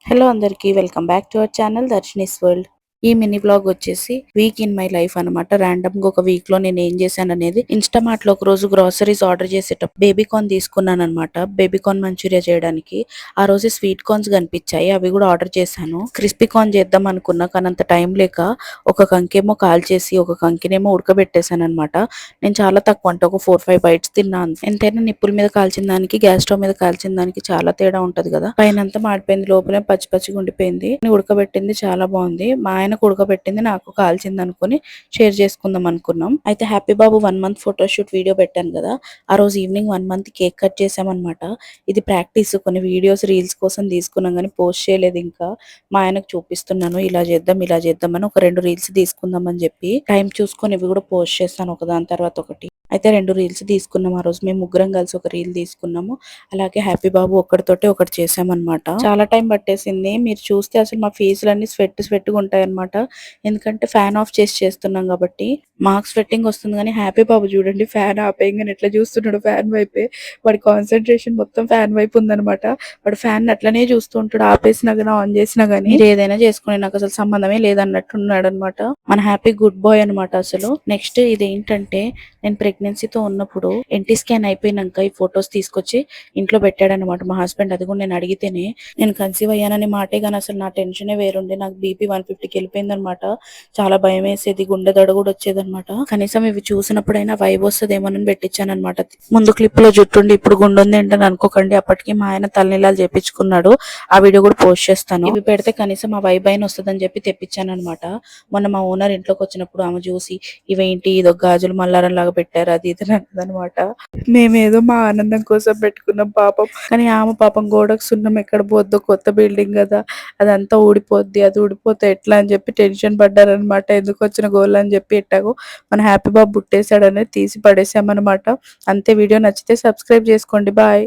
Hello అందరికీ welcome back to our channel Darshini's world. ఈ mini blog వచ్చేసి వీక్ ఇన్ మై లైఫ్ అనమాట. Random గా ఒక వీక్ లో నేను ఏం చేశాను అనేది. ఇన్స్టామార్ట్ లో ఒక రోజు గ్రోసరీస్ ఆర్డర్ చేసేటప్పుడు బేబీకార్న్ తీసుకున్నాను అనమాట. బేబీకార్న్ మంచూరియా చేయడానికి. ఆ రోజు స్వీట్ కార్న్స్ కనిపించాయి, అవి కూడా ఆర్డర్ చేశాను. క్రిస్పీ కార్న్ చేద్దాం అనుకున్నా, కానీ అంత టైం లేక ఒక కంకేమో కాల్ చేసి ఒక కంకినేమో ఉడకబెట్టేశాను అనమాట. నేను చాలా తక్కువ, అంటే ఒక 4-5 బైట్స్ తిన్నాను. ఎంతైనా నిప్పుల మీద కాల్చిన దానికి గ్యాస్ స్టవ్ మీద కాల్చిన దానికి చాలా తేడా ఉంటది కదా. పైన అంతా మాడిపోయింది, లోపలే పచ్చి పచ్చిగా ఉండిపోయింది. ఉడకబెట్టింది చాలా బాగుంది. మా ఆయనకు ఉడకబెట్టింది నాకు కాల్చింది అనుకుని షేర్ చేసుకుందాం అనుకున్నాం. అయితే హ్యాపీ బాబు 1 మంత్ ఫోటోషూట్ వీడియో పెట్టాను కదా, ఆ రోజు ఈవినింగ్ 1 మంత్ కేక్ కట్ చేసామన్నమాట. ఇది ప్రాక్టీస్, కొన్ని వీడియోస్ రీల్స్ కోసం తీసుకున్నాం కానీ పోస్ట్ చేయలేదు. ఇంకా మా ఆయనకు చూపిస్తున్నాను, ఇలా చేద్దాం ఇలా చేద్దాం అని. ఒక 2 రీల్స్ తీసుకుందాం అని చెప్పి టైం చూసుకొని ఇవి కూడా పోస్ట్ చేస్తాను ఒకదాని తర్వాత ఒకటి. అయితే 2 రీల్స్ తీసుకున్నాం. ఆ రోజు మేము ముగ్గురం కలిసి ఒక రీల్ తీసుకున్నాము. అలాగే హ్యాపీ బాబు ఒక్కడితోటి ఒకటి చేసామన్నమాట. చాలా టైం పట్టేసింది. మీరు చూస్తే అసలు మా ఫేస్లన్నీ స్వెట్గా ఉంటాయి అనమాట. ఎందుకంటే ఫ్యాన్ ఆఫ్ చేసి చేస్తున్నాం కాబట్టి మాకు స్వెట్టింగ్ వస్తుంది. కానీ హ్యాపీ బాబు చూడండి, ఫ్యాన్ ఆపేయంగానే ఎట్లా చూస్తున్నాడు ఫ్యాన్ వైపే. వాడి కాన్సన్ట్రేషన్ మొత్తం ఫ్యాన్ వైపు ఉందనమాట. వాడు ఫ్యాన్ అట్లనే చూస్తూ ఉంటాడు, ఆపేసినా కానీ ఆన్ చేసినా కానీ. మీరు ఏదైనా చేసుకుని నాకు అసలు సంబంధమే లేదన్నట్టున్నాడు అనమాట. మన హ్యాపీ గుడ్ బాయ్ అనమాట అసలు. నెక్స్ట్ ఇదేంటంటే, నేను ప్రెగ్నెన్సీతో ఉన్నప్పుడు ఎన్టీ స్కాన్ అయిపోయినాక ఈ ఫొటోస్ తీసుకొచ్చి ఇంట్లో పెట్టాడనమాట మా హస్బెండ్. అది కూడా నేను అడిగితేనే. నేను కన్సీవ్ అయ్యానని మాటే కానీ అసలు నా టెన్షనే వేరుండే. నాకు బీపీ 150కి వెళ్ళిపోయింది అనమాట. చాలా భయం వేసేది, గుండె దడ కూడా వచ్చేది అనమాట. కనీసం ఇవి చూసినప్పుడైనా వైబ్ వస్తుందేమోనని పెట్టించాను అనమాట. ముందు క్లిప్ లో జుట్టుండి ఇప్పుడు గుండె ఉంది ఏంటని అనుకోకండి. అప్పటికి మా ఆయన తలనీలాలు చేపించుకున్నాడు. ఆ వీడియో కూడా పోస్ట్ చేస్తాను. ఇవి పెడితే కనీసం ఆ వైబ్ అయిన వస్తుందని చెప్పి తెప్పించాను అనమాట. మొన్న మా ఓనర్ ఇంట్లోకి వచ్చినప్పుడు ఆమె చూసి, ఇవేంటి ఇదో గాజులు మల్లారం లాగా పెట్టారు అది ఇది అనమాట. మేమేదో మా ఆనందం కోసం పెట్టుకున్నాం పాపం. కానీ ఆమె పాపం గోడకు సున్నం ఎక్కడ పోద్దో, కొత్త బిల్డింగ్ కదా, అదంతా ఊడిపోద్ది, అది ఊడిపోతే ఎట్లా అని చెప్పి టెన్షన్ పడ్డారనమాట. ఎందుకు వచ్చిన గోల్ అని చెప్పి ఎట్టాగో మన హ్యాపీ బాబు పుట్టేశాడనేది తీసి పడేసామన్నమాట. అంతే. వీడియో నచ్చితే సబ్స్క్రైబ్ చేసుకోండి. బాయ్.